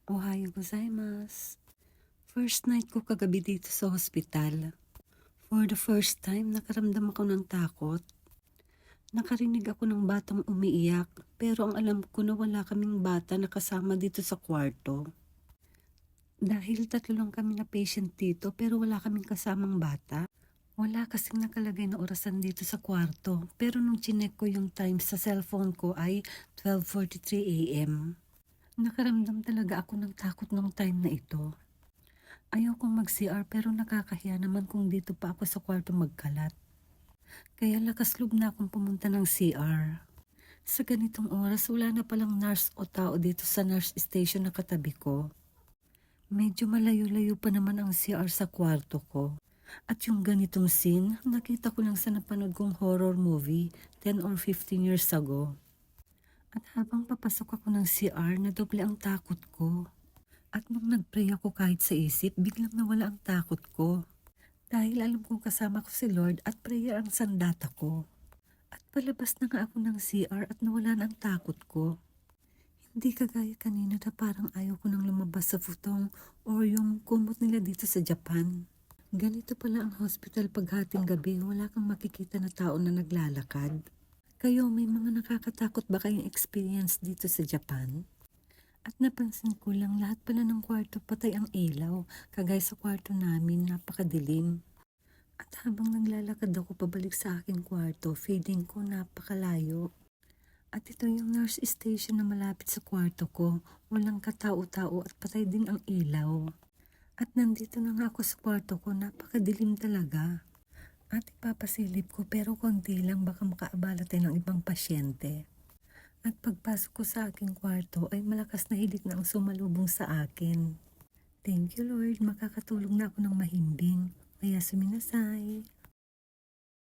Ohayo gozaimasu. First night ko kagabi dito sa hospital. For the first time, nakaramdam ako ng takot. Nakarinig ako ng batang umiiyak, pero ang alam ko na wala kaming bata na kasama dito sa kwarto. Dahil 3 lang kami na patient dito, pero wala kaming kasamang bata. Wala kasing nakalagay na orasan dito sa kwarto, pero nung chinek ko yung time sa cellphone ko ay 12:43 AM. Nakaramdam talaga ako ng takot nung time na ito. Ayaw kong mag-CR pero nakakahiya naman kung dito pa ako sa kwarto magkalat. Kaya lakas loob na akong pumunta ng CR. Sa ganitong oras wala na palang nurse o tao dito sa nurse station na katabi ko. Medyo malayo-layo pa naman ang CR sa kwarto ko. At yung ganitong scene, nakita ko lang sa napanood kong horror movie 10 or 15 years ago. At habang papasok ako ng CR, nadoble ang takot ko. At nung nag-pray ako kahit sa isip, biglang nawala ang takot ko. Dahil alam kong kasama ko si Lord at prayer ang sandata ko. At palabas na nga ako ng CR at nawala na ang takot ko. Hindi kagaya kanina na parang ayaw ko nang lumabas sa futong or yung kumot nila dito sa Japan. Ganito pala ang hospital paghating gabi, wala kang makikita na tao na naglalakad. Kayo, may mga nakakatakot ba kayong experience dito sa Japan? At napansin ko lang lahat pala ng kwarto patay ang ilaw, kagaya sa kwarto namin napakadilim. At habang naglalakad ako pabalik sa aking kwarto, feeling ko napakalayo. At ito yung nurse station na malapit sa kwarto ko, walang katao-tao at patay din ang ilaw. At nandito na nga ako sa kwarto ko, napakadilim talaga. At ipapasilip ko pero konti lang baka makaabala tayo ng ibang pasyente. At pagpasok ko sa aking kwarto ay malakas na hilik na ang sumalubong sa akin. Thank you Lord, makakatulog na ako ng mahimbing. Maya suminasay.